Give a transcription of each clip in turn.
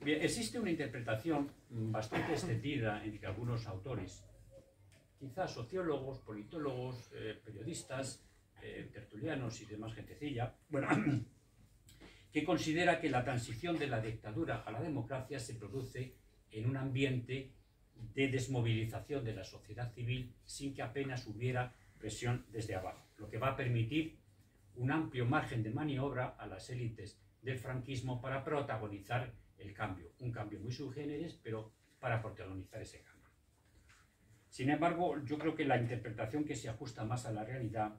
Bien, existe una interpretación bastante extendida entre algunos autores, quizás sociólogos, politólogos, periodistas, tertulianos y demás gentecilla, bueno, que considera que la transición de la dictadura a la democracia se produce en un ambiente de desmovilización de la sociedad civil sin que apenas hubiera presión desde abajo, lo que va a permitir un amplio margen de maniobra a las élites del franquismo para protagonizar el cambio, un cambio muy sui generis, pero para protagonizar ese cambio. Sin embargo, yo creo que la interpretación que se ajusta más a la realidad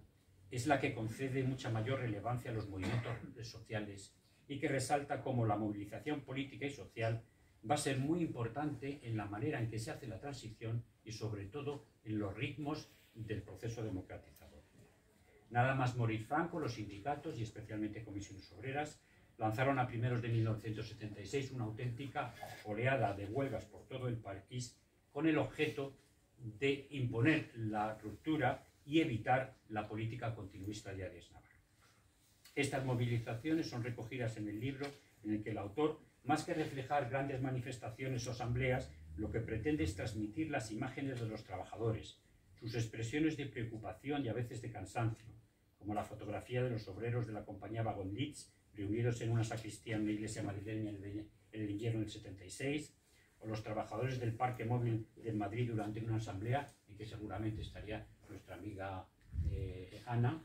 es la que concede mucha mayor relevancia a los movimientos sociales y que resalta cómo la movilización política y social va a ser muy importante en la manera en que se hace la transición y sobre todo en los ritmos del proceso democratizador. Nada más morir Franco, los sindicatos y especialmente comisiones obreras lanzaron a primeros de 1976 una auténtica oleada de huelgas por todo el país con el objeto de imponer la ruptura y evitar la política continuista de Arias Navarro. Estas movilizaciones son recogidas en el libro en el que el autor, más que reflejar grandes manifestaciones o asambleas, lo que pretende es transmitir las imágenes de los trabajadores, sus expresiones de preocupación y a veces de cansancio, como la fotografía de los obreros de la compañía Waggon-Lits reunidos en una sacristía en una iglesia madrileña en el invierno del 76, o los trabajadores del Parque Móvil de Madrid durante una asamblea, en que seguramente estaría nuestra amiga Ana,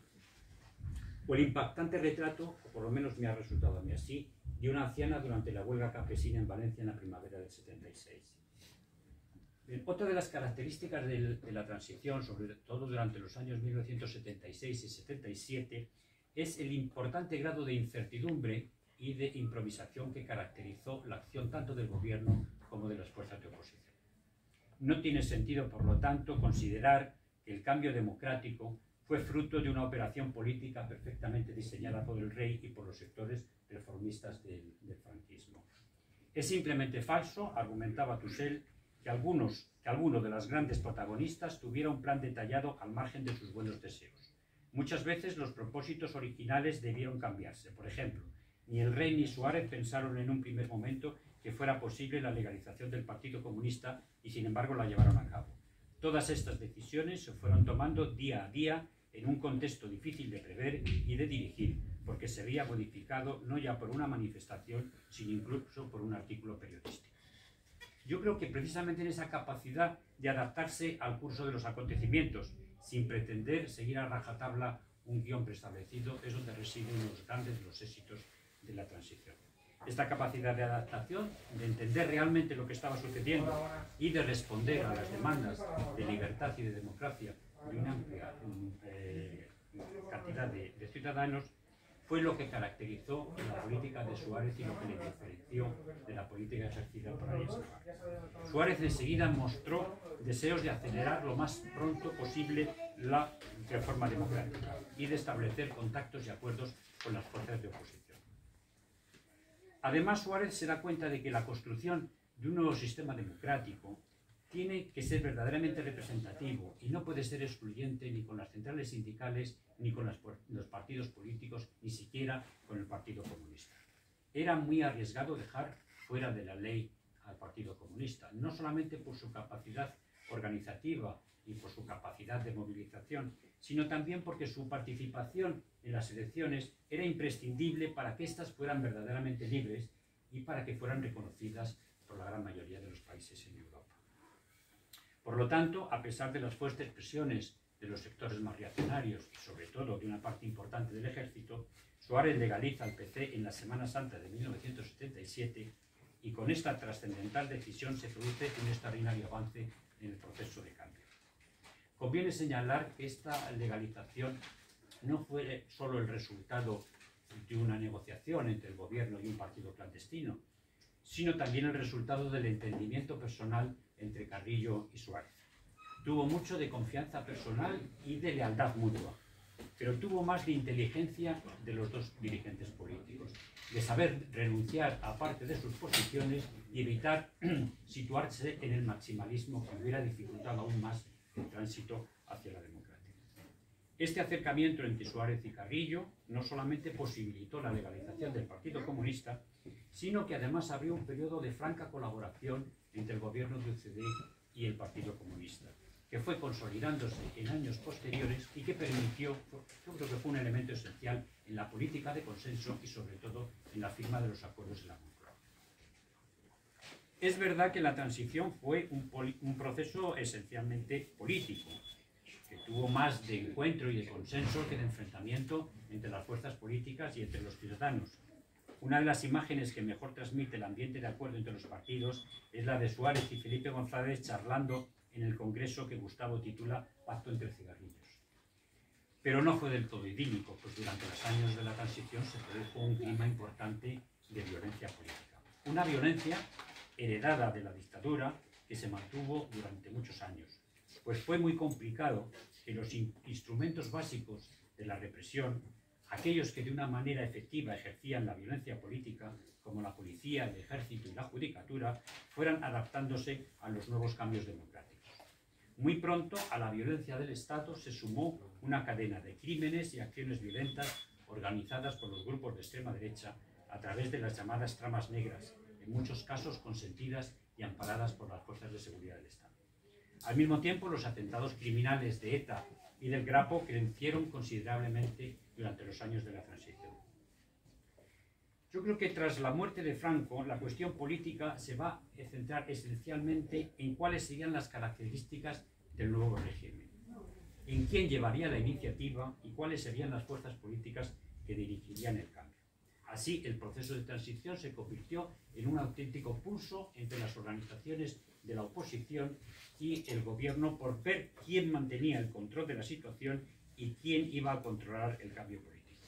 o el impactante retrato, o por lo menos me ha resultado a mí así, de una anciana durante la huelga campesina en Valencia en la primavera del 76. Bien, otra de las características de la transición, sobre todo durante los años 1976 y 77, es el importante grado de incertidumbre y de improvisación que caracterizó la acción tanto del gobierno como de las fuerzas de oposición. No tiene sentido, por lo tanto, considerar que el cambio democrático fue fruto de una operación política perfectamente diseñada por el rey y por los sectores reformistas del franquismo. Es simplemente falso, argumentaba Toussaint, que alguno de los grandes protagonistas tuviera un plan detallado al margen de sus buenos deseos. Muchas veces los propósitos originales debieron cambiarse. Por ejemplo, ni el rey ni Suárez pensaron en un primer momento que fuera posible la legalización del Partido Comunista y sin embargo la llevaron a cabo. Todas estas decisiones se fueron tomando día a día en un contexto difícil de prever y de dirigir, porque se había modificado no ya por una manifestación, sino incluso por un artículo periodístico. Yo creo que precisamente en esa capacidad de adaptarse al curso de los acontecimientos, sin pretender seguir a rajatabla un guión preestablecido, es donde residen los grandes los éxitos de la transición. Esta capacidad de adaptación, de entender realmente lo que estaba sucediendo y de responder a las demandas de libertad y de democracia de una amplia cantidad de ciudadanos, fue lo que caracterizó la política de Suárez y lo que le diferenció de la política ejercida por Arias Navarro. Suárez enseguida mostró deseos de acelerar lo más pronto posible la reforma democrática y de establecer contactos y acuerdos con las fuerzas de oposición. Además, Suárez se da cuenta de que la construcción de un nuevo sistema democrático tiene que ser verdaderamente representativo y no puede ser excluyente ni con las centrales sindicales, ni con los partidos políticos, ni siquiera con el Partido Comunista. Era muy arriesgado dejar fuera de la ley al Partido Comunista, no solamente por su capacidad organizativa y por su capacidad de movilización, sino también porque su participación en las elecciones era imprescindible para que éstas fueran verdaderamente libres y para que fueran reconocidas por la gran mayoría de los países en Europa. Por lo tanto, a pesar de las fuertes presiones de los sectores más reaccionarios y sobre todo de una parte importante del ejército, Suárez legaliza al PC en la Semana Santa de 1977 y con esta trascendental decisión se produce un extraordinario avance en el proceso de cambio. Conviene señalar que esta legalización no fue solo el resultado de una negociación entre el gobierno y un partido clandestino, sino también el resultado del entendimiento personal entre Carrillo y Suárez. Tuvo mucho de confianza personal y de lealtad mutua, pero tuvo más de inteligencia de los dos dirigentes políticos, de saber renunciar a parte de sus posiciones y evitar situarse en el maximalismo que hubiera dificultado aún más el tránsito hacia la democracia. Este acercamiento entre Suárez y Carrillo no solamente posibilitó la legalización del Partido Comunista, sino que además abrió un periodo de franca colaboración entre el gobierno de UCD y el Partido Comunista, que fue consolidándose en años posteriores y que permitió, yo creo que fue un elemento esencial en la política de consenso y sobre todo en la firma de los acuerdos de la Moncloa. Es verdad que la transición fue un proceso esencialmente político, que tuvo más de encuentro y de consenso que de enfrentamiento entre las fuerzas políticas y entre los ciudadanos. Una de las imágenes que mejor transmite el ambiente de acuerdo entre los partidos es la de Suárez y Felipe González charlando en el congreso que Gustavo titula Pacto entre cigarrillos. Pero no fue del todo idílico, pues durante los años de la transición se produjo un clima importante de violencia política. Una violencia heredada de la dictadura que se mantuvo durante muchos años, pues fue muy complicado que los instrumentos básicos de la represión, aquellos que de una manera efectiva ejercían la violencia política, como la policía, el ejército y la judicatura, fueran adaptándose a los nuevos cambios democráticos. Muy pronto a la violencia del Estado se sumó una cadena de crímenes y acciones violentas organizadas por los grupos de extrema derecha a través de las llamadas tramas negras, en muchos casos consentidas y amparadas por las fuerzas de seguridad del Estado. Al mismo tiempo, los atentados criminales de ETA y del Grapo crecieron considerablemente durante los años de la transición. Yo creo que tras la muerte de Franco, la cuestión política se va a centrar esencialmente en cuáles serían las características del nuevo régimen, en quién llevaría la iniciativa y cuáles serían las fuerzas políticas que dirigirían el cambio. Así, el proceso de transición se convirtió en un auténtico pulso entre las organizaciones de la oposición y el gobierno por ver quién mantenía el control de la situación y quién iba a controlar el cambio político.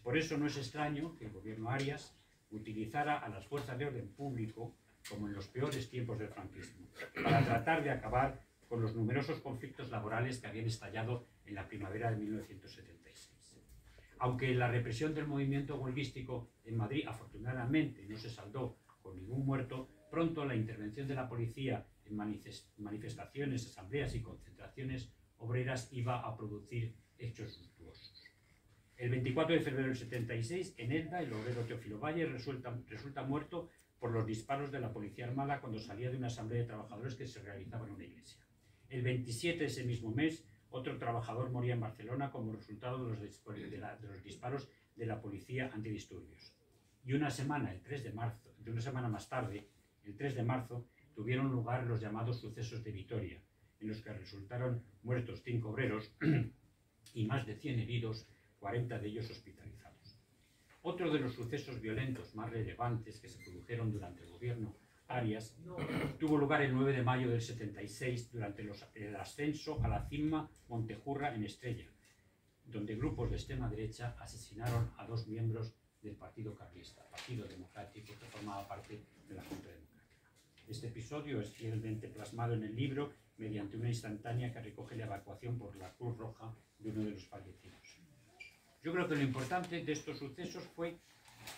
Por eso no es extraño que el gobierno Arias utilizara a las fuerzas de orden público, como en los peores tiempos del franquismo, para tratar de acabar con los numerosos conflictos laborales que habían estallado en la primavera de 1976. Aunque la represión del movimiento huelguístico en Madrid afortunadamente no se saldó con ningún muerto, pronto la intervención de la policía en manifestaciones, asambleas y concentraciones obreras iba a producir hechos luctuosos. El 24 de febrero del 76, en Elda, el obrero Teófilo Valle resulta muerto por los disparos de la policía armada cuando salía de una asamblea de trabajadores que se realizaba en una iglesia. El 27 de ese mismo mes, otro trabajador moría en Barcelona como resultado de los disparos de la policía antidisturbios. Y una semana más tarde, el 3 de marzo, tuvieron lugar los llamados sucesos de Vitoria, en los que resultaron muertos 5 obreros y más de 100 heridos, 40 de ellos hospitalizados. Otro de los sucesos violentos más relevantes que se produjeron durante el gobierno Arias tuvo lugar el 9 de mayo del 76 durante el ascenso a la cima Montejurra en Estella, donde grupos de extrema derecha asesinaron a 2 miembros del Partido Carlista, Partido Democrático que formaba parte de la Junta Democrática. Este episodio es fielmente plasmado en el libro mediante una instantánea que recoge la evacuación por la Cruz Roja de uno de los fallecidos. Yo creo que lo importante de estos sucesos fue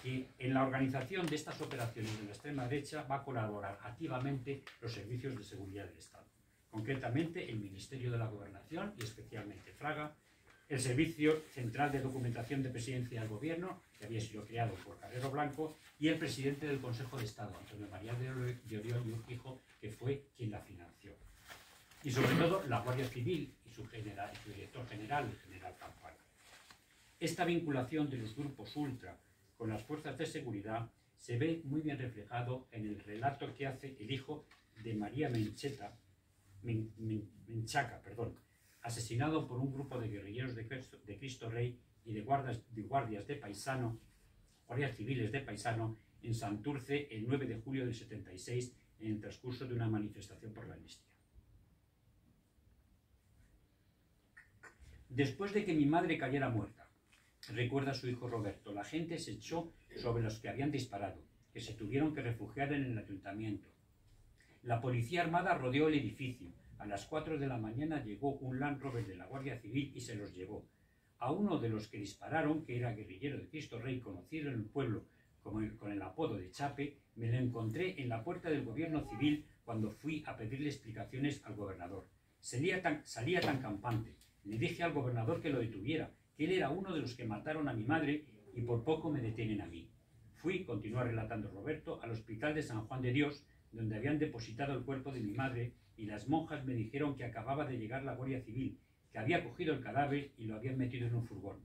que en la organización de estas operaciones de la extrema derecha va a colaborar activamente los servicios de seguridad del Estado, concretamente el Ministerio de la Gobernación y especialmente Fraga, el Servicio Central de Documentación de Presidencia del Gobierno, que había sido creado por Carrero Blanco, y el presidente del Consejo de Estado, Antonio María de Oriol y Urquijo, que fue quien la financió. Y sobre todo la Guardia Civil y su director general, el general Campana. Esta vinculación de los grupos ultra con las fuerzas de seguridad se ve muy bien reflejado en el relato que hace el hijo de María Menchaca, asesinado por un grupo de guerrilleros de Cristo Rey y de guardias civiles de paisano en Santurce el 9 de julio del 76 en el transcurso de una manifestación por la amnistía. Después de que mi madre cayera muerta, recuerda a su hijo Roberto, la gente se echó sobre los que habían disparado, que se tuvieron que refugiar en el ayuntamiento. La policía armada rodeó el edificio. A las 4 de la mañana llegó un Land Rover de la Guardia Civil y se los llevó. A uno de los que dispararon, que era guerrillero de Cristo Rey, conocido en el pueblo con el apodo de Chape, me lo encontré en la puerta del gobierno civil cuando fui a pedirle explicaciones al gobernador. Salía tan campante. Le dije al gobernador que lo detuviera, que él era uno de los que mataron a mi madre y por poco me detienen a mí. Fui, continúa relatando Roberto, al hospital de San Juan de Dios, donde habían depositado el cuerpo de mi madre, y las monjas me dijeron que acababa de llegar la Guardia Civil, que había cogido el cadáver y lo habían metido en un furgón.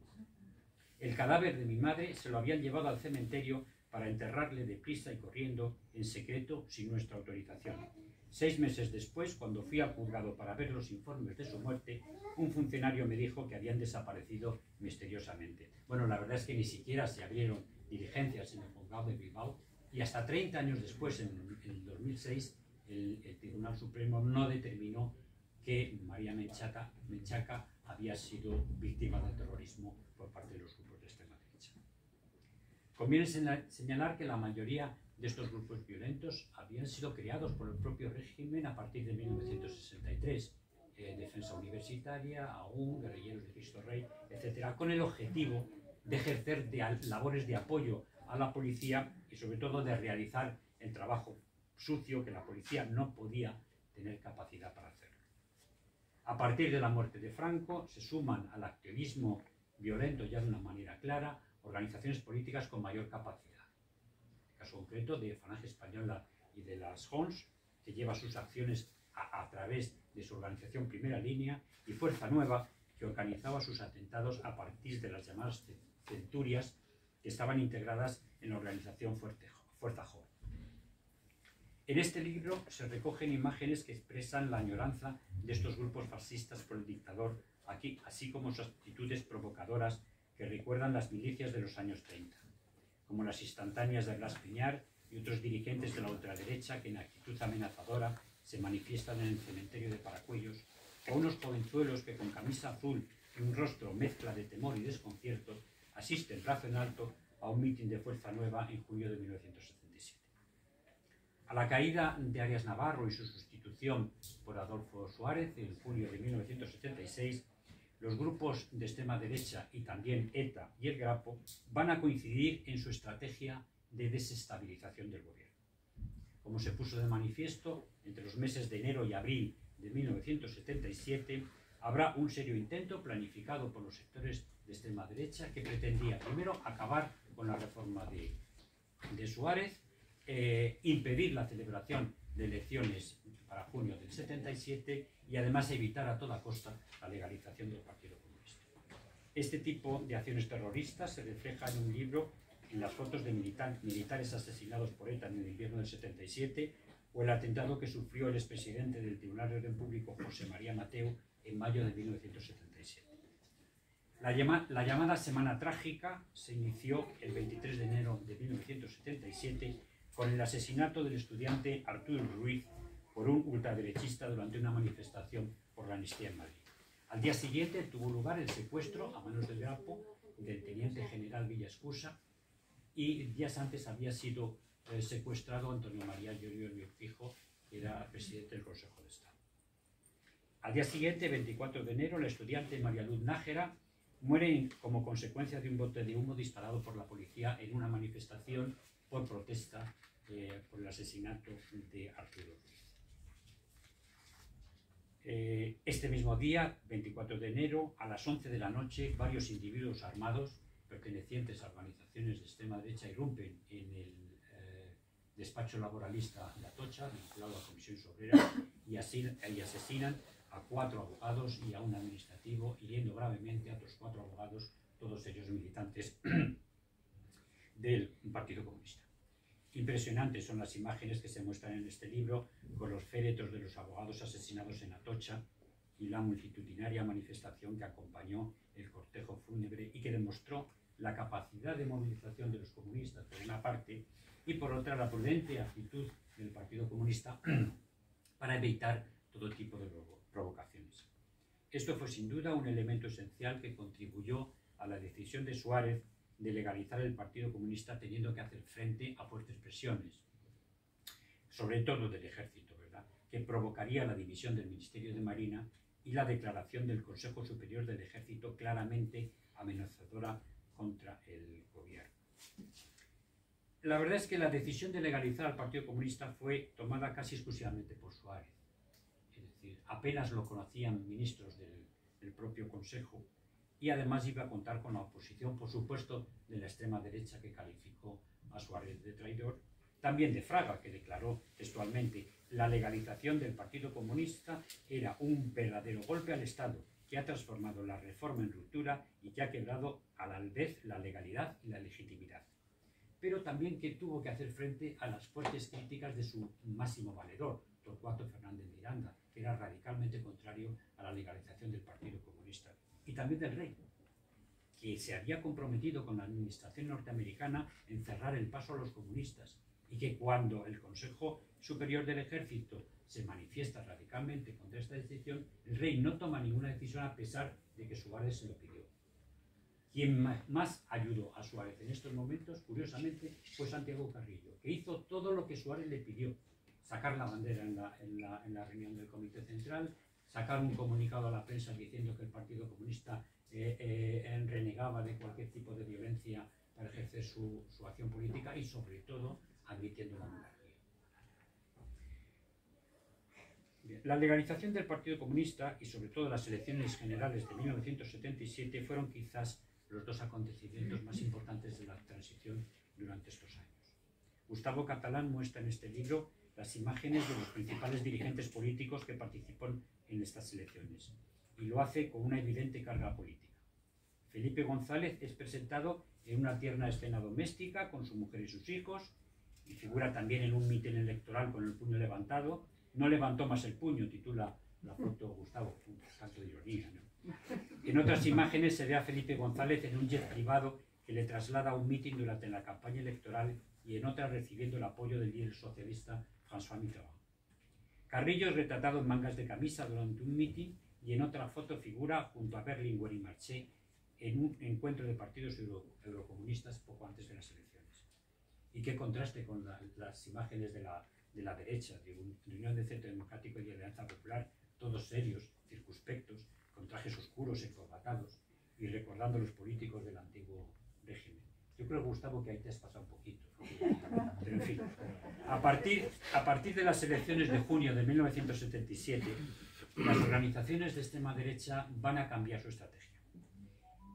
El cadáver de mi madre se lo habían llevado al cementerio para enterrarle deprisa y corriendo, en secreto, sin nuestra autorización. 6 meses después, cuando fui al juzgado para ver los informes de su muerte, un funcionario me dijo que habían desaparecido misteriosamente. Bueno, la verdad es que ni siquiera se abrieron diligencias en el juzgado de Bilbao, y hasta 30 años después, en el 2006, el Tribunal Supremo no determinó que María Menchaca había sido víctima del terrorismo por parte de los grupos de extrema derecha. Conviene señalar que la mayoría de estos grupos violentos habían sido creados por el propio régimen a partir de 1963, Defensa Universitaria, AUN, Guerrilleros de Cristo Rey, etc., con el objetivo de ejercer labores de apoyo a la policía y sobre todo de realizar el trabajo sucio que la policía no podía tener capacidad para hacerlo. A partir de la muerte de Franco se suman al activismo violento ya de una manera clara organizaciones políticas con mayor capacidad. En el caso concreto de Falange Española y de las JONS, que lleva sus acciones a través de su organización Primera Línea, y Fuerza Nueva, que organizaba sus atentados a partir de las llamadas centurias que estaban integradas en la organización Fuerza Joven. En este libro se recogen imágenes que expresan la añoranza de estos grupos fascistas por el dictador, así como sus actitudes provocadoras que recuerdan las milicias de los años 30, como las instantáneas de Blas Piñar y otros dirigentes de la ultraderecha que en actitud amenazadora se manifiestan en el cementerio de Paracuellos, o unos jovenzuelos que con camisa azul y un rostro mezcla de temor y desconcierto asisten brazo en alto a un mitin de Fuerza Nueva en junio de 1977. A la caída de Arias Navarro y su sustitución por Adolfo Suárez en junio de 1976, los grupos de extrema derecha y también ETA y el Grapo van a coincidir en su estrategia de desestabilización del gobierno. Como se puso de manifiesto, entre los meses de enero y abril de 1977 habrá un serio intento planificado por los sectores de extrema derecha que pretendía primero acabar con la reforma de Suárez, impedir la celebración de elecciones para junio del 77 y además evitar a toda costa la legalización del Partido Comunista. Este tipo de acciones terroristas se refleja en un libro, en las fotos de militares asesinados por ETA en el invierno del 77 o el atentado que sufrió el expresidente del Tribunal de Orden Público, José María Mateu, en mayo de 1977. La llamada Semana Trágica se inició el 23 de enero de 1977 con el asesinato del estudiante Arturo Ruiz por un ultraderechista durante una manifestación por la amnistía en Madrid. Al día siguiente tuvo lugar el secuestro a manos del Grapo del teniente general Villascusa, y días antes había sido secuestrado Antonio María Llorio Fijo, que era presidente del Consejo de Estado. Al día siguiente, 24 de enero, la estudiante María Luz Nájera muere como consecuencia de un bote de humo disparado por la policía en una manifestación por protesta por el asesinato de Arturo Ruiz. Este mismo día, 24 de enero, a las 11 de la noche, varios individuos armados pertenecientes a organizaciones de extrema derecha irrumpen en el despacho laboralista de Atocha, vinculado a Comisiones Obreras, y asesinan a 4 abogados y a un administrativo, hiriendo gravemente a otros 4 abogados, todos ellos militantes del Partido Comunista. Impresionantes son las imágenes que se muestran en este libro, con los féretros de los abogados asesinados en Atocha y la multitudinaria manifestación que acompañó el cortejo fúnebre y que demostró la capacidad de movilización de los comunistas, por una parte, y por otra la prudente actitud del Partido Comunista para evitar todo tipo de provocaciones. Esto fue sin duda un elemento esencial que contribuyó a la decisión de Suárez de legalizar el Partido Comunista, teniendo que hacer frente a fuertes presiones, sobre todo del ejército, ¿verdad?, que provocaría la división del Ministerio de Marina y la declaración del Consejo Superior del Ejército claramente amenazadora contra el gobierno. La verdad es que la decisión de legalizar al Partido Comunista fue tomada casi exclusivamente por Suárez. Es decir, apenas lo conocían ministros del propio Consejo, y además iba a contar con la oposición, por supuesto, de la extrema derecha, que calificó a Suárez de traidor, también de Fraga, que declaró textualmente: la legalización del Partido Comunista era un verdadero golpe al Estado, que ha transformado la reforma en ruptura y que ha quebrado a la vez la legalidad y la legitimidad. Pero también que tuvo que hacer frente a las fuertes críticas de su máximo valedor, Torcuato Fernández Miranda, que era radicalmente contrario a la legalización del Partido Comunista, y también del rey, que se había comprometido con la administración norteamericana en cerrar el paso a los comunistas, y que cuando el Consejo Superior del Ejército se manifiesta radicalmente contra esta decisión, el rey no toma ninguna decisión a pesar de que Suárez se lo pidió. Quien más ayudó a Suárez en estos momentos, curiosamente, fue Santiago Carrillo, que hizo todo lo que Suárez le pidió: sacar la bandera en la reunión del Comité Central, sacar un comunicado a la prensa diciendo que el Partido Comunista renegaba de cualquier tipo de violencia para ejercer su acción política, y sobre todo admitiendo la monarquía. Bien. La legalización del Partido Comunista y sobre todo las elecciones generales de 1977 fueron quizás los dos acontecimientos más importantes de la transición durante estos años. Gustavo Catalán muestra en este libro las imágenes de los principales dirigentes políticos que participan en estas elecciones, y lo hace con una evidente carga política. Felipe González es presentado en una tierna escena doméstica con su mujer y sus hijos, y figura también en un mitin electoral con el puño levantado. No levantó más el puño, titula la foto Gustavo, un tanto de ironía, ¿no? En otras imágenes se ve a Felipe González en un jet privado que le traslada a un mitin durante la campaña electoral, y en otras recibiendo el apoyo del líder socialista François Mitterrand. Carrillo es retratado en mangas de camisa durante un mitin, y en otra foto figura junto a Berlinguer y Marché en un encuentro de partidos eurocomunistas poco antes de las elecciones. Y qué contraste con las imágenes de la derecha, de Unión de Centro Democrático y de Alianza Popular, todos serios, circunspectos, con trajes oscuros, encorbatados, y recordando a los políticos del antiguo régimen. Yo creo, Gustavo, que ahí te has pasado un poquito, ¿no? Pero en fin, a partir de las elecciones de junio de 1977, las organizaciones de extrema derecha van a cambiar su estrategia.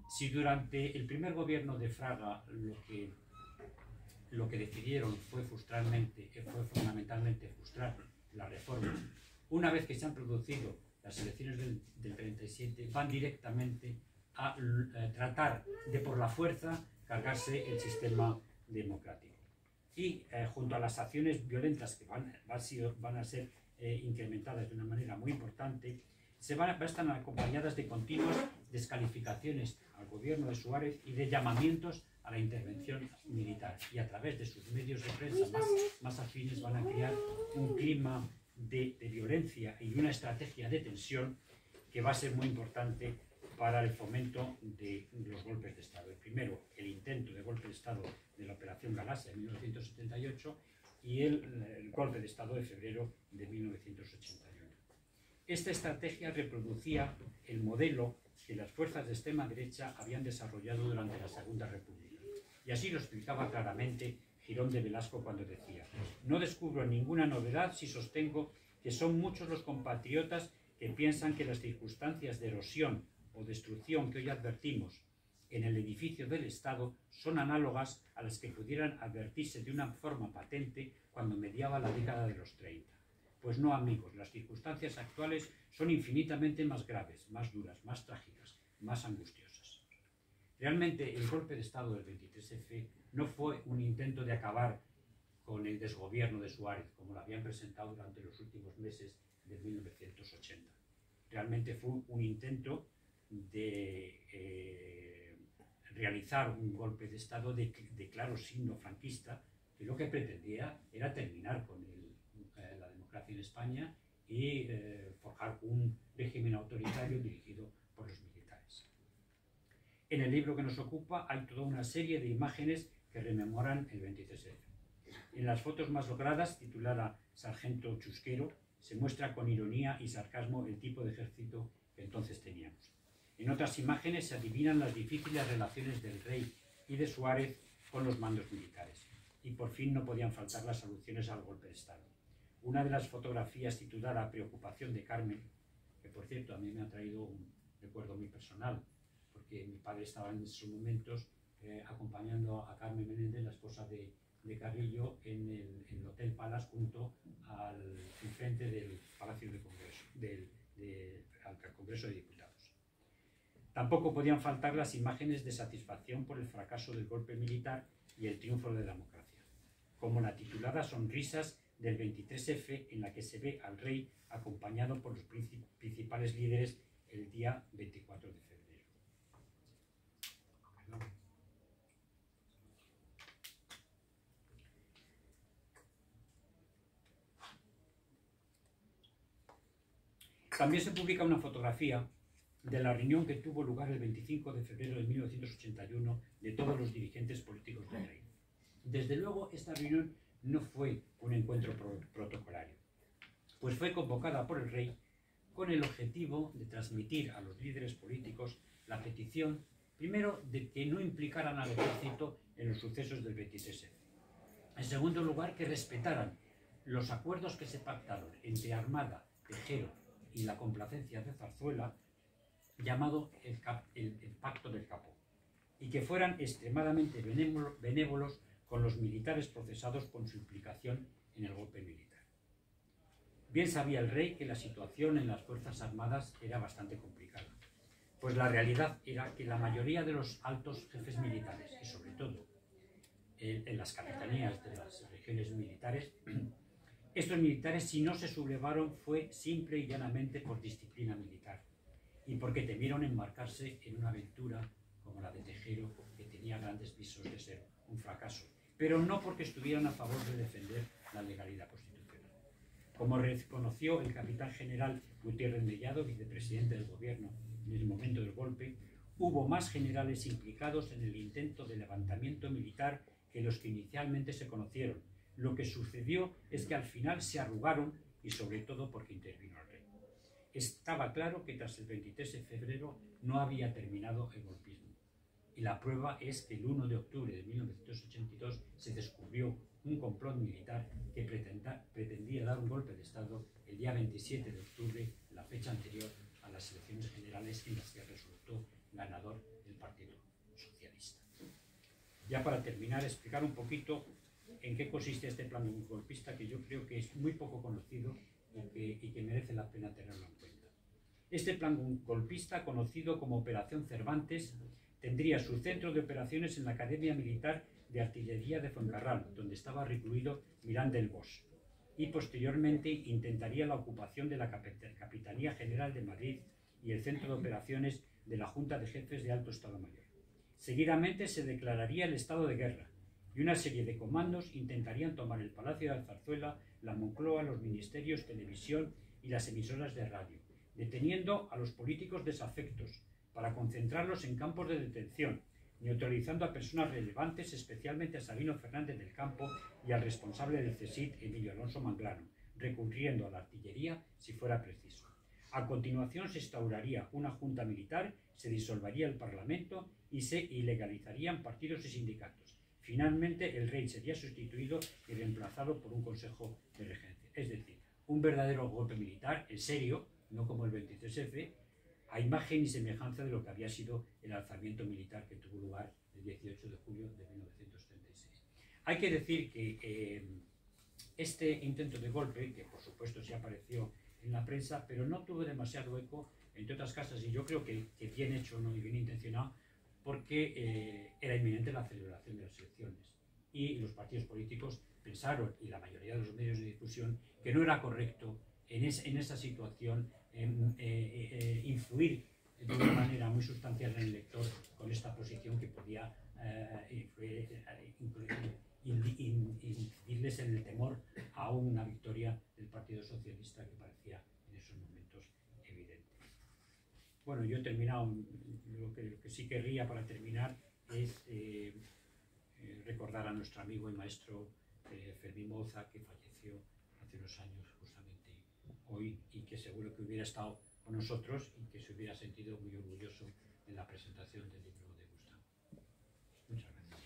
Si durante el primer gobierno de Fraga lo que decidieron fue fundamentalmente frustrar las reformas, una vez que se han producido las elecciones del 37, van directamente a tratar de por la fuerza cargarse el sistema democrático. Y junto a las acciones violentas que van a ser incrementadas de una manera muy importante, están acompañadas de continuas descalificaciones al gobierno de Suárez y de llamamientos a la intervención militar. Y a través de sus medios de prensa más afines van a crear un clima de violencia y una estrategia de tensión que va a ser muy importante para el fomento de los golpes de Estado. El primero, el intento de golpe de Estado de la Operación Galaxia en 1978 y el golpe de Estado de febrero de 1981. Esta estrategia reproducía el modelo que las fuerzas de extrema derecha habían desarrollado durante la Segunda República. Y así lo explicaba claramente Girón de Velasco cuando decía: no descubro ninguna novedad si sostengo que son muchos los compatriotas que piensan que las circunstancias de erosión o destrucción que hoy advertimos en el edificio del Estado son análogas a las que pudieran advertirse de una forma patente cuando mediaba la década de los 30. Pues no, amigos, las circunstancias actuales son infinitamente más graves, más duras, más trágicas, más angustiosas. Realmente el golpe de Estado del 23F no fue un intento de acabar con el desgobierno de Suárez, como lo habían presentado durante los últimos meses de 1980. Realmente fue un intento de realizar un golpe de Estado de claro signo franquista, que lo que pretendía era terminar con la democracia en España y forjar un régimen autoritario dirigido por los militares. En el libro que nos ocupa hay toda una serie de imágenes que rememoran el 23F. En las fotos más logradas, titulada Sargento Chusquero, se muestra con ironía y sarcasmo el tipo de ejército que entonces teníamos. En otras imágenes se adivinan las difíciles relaciones del rey y de Suárez con los mandos militares. Y por fin no podían faltar las alusiones al golpe de Estado. Una de las fotografías, titulada Preocupación de Carmen, que por cierto a mí me ha traído un recuerdo muy personal, porque mi padre estaba en esos momentos acompañando a Carmen Menéndez, la esposa de Carrillo, en el Hotel Palace junto al frente del Palacio de Congreso, al Congreso de Diputados. Tampoco podían faltar las imágenes de satisfacción por el fracaso del golpe militar y el triunfo de la democracia, como la titulada Sonrisas del 23F, en la que se ve al rey acompañado por los principales líderes el día 24 de febrero. También se publica una fotografía de la reunión que tuvo lugar el 25 de febrero de 1981 de todos los dirigentes políticos del rey. Desde luego, esta reunión no fue un encuentro protocolario, pues fue convocada por el rey con el objetivo de transmitir a los líderes políticos la petición, primero, de que no implicaran al ejército en los sucesos del 23F. En segundo lugar, que respetaran los acuerdos que se pactaron entre Armada, Tejero y la complacencia de Zarzuela, llamado el Pacto del Capó, y que fueran extremadamente benévolos con los militares procesados por su implicación en el golpe militar. Bien sabía el rey que la situación en las Fuerzas Armadas era bastante complicada, pues la realidad era que la mayoría de los altos jefes militares, y sobre todo en las capitanías de las regiones militares, estos militares, si no se sublevaron, fue simple y llanamente por disciplina militar y porque temieron embarcarse en una aventura como la de Tejero, que tenía grandes visos de ser un fracaso, pero no porque estuvieran a favor de defender la legalidad constitucional. Como reconoció el capitán general Gutiérrez Mellado, vicepresidente del gobierno en el momento del golpe, hubo más generales implicados en el intento de levantamiento militar que los que inicialmente se conocieron. Lo que sucedió es que al final se arrugaron y sobre todo porque intervino el rey. Estaba claro que tras el 23 de febrero no había terminado el golpismo. Y la prueba es que el 1 de octubre de 1982 se descubrió un complot militar que pretendía dar un golpe de Estado el día 27 de octubre, la fecha anterior a las elecciones generales en las que resultó ganador el Partido Socialista. Ya para terminar, explicar un poquito en qué consiste este plan golpista, que yo creo que es muy poco conocido y que merece la pena tenerlo en cuenta. Este plan golpista, conocido como Operación Cervantes, tendría su centro de operaciones en la Academia Militar de Artillería de Fuencarral, donde estaba recluido Miranda del Bosch, y posteriormente intentaría la ocupación de la Capitanía General de Madrid y el centro de operaciones de la Junta de Jefes de Alto Estado Mayor. Seguidamente se declararía el estado de guerra, y una serie de comandos intentarían tomar el Palacio de Zarzuela, la Moncloa, los ministerios, televisión y las emisoras de radio, deteniendo a los políticos desafectos para concentrarlos en campos de detención, neutralizando a personas relevantes, especialmente a Sabino Fernández del Campo y al responsable del CSIC, Emilio Alonso Manglano, recurriendo a la artillería si fuera preciso. A continuación se instauraría una junta militar, se disolvería el Parlamento y se ilegalizarían partidos y sindicatos. Finalmente, el rey sería sustituido y reemplazado por un consejo de regencia. Es decir, un verdadero golpe militar, en serio, no como el 23F, a imagen y semejanza de lo que había sido el alzamiento militar que tuvo lugar el 18 de julio de 1936. Hay que decir que este intento de golpe, que por supuesto sí apareció en la prensa, pero no tuvo demasiado eco, entre otras cosas, y yo creo que bien hecho, ¿no?, y bien intencionado, porque era inminente la celebración de las elecciones y los partidos políticos pensaron, y la mayoría de los medios de difusión, que no era correcto en esa situación influir de una manera muy sustancial en el elector con esta posición que podía incidirles en el temor a una victoria del Partido Socialista que parecía en esos momentos evidente. Bueno, yo he terminado. Lo que sí querría para terminar es recordar a nuestro amigo y maestro Fermín Moza, que falleció hace unos años justamente hoy, y que seguro que hubiera estado con nosotros y que se hubiera sentido muy orgulloso en la presentación del libro de Gustavo. Muchas gracias.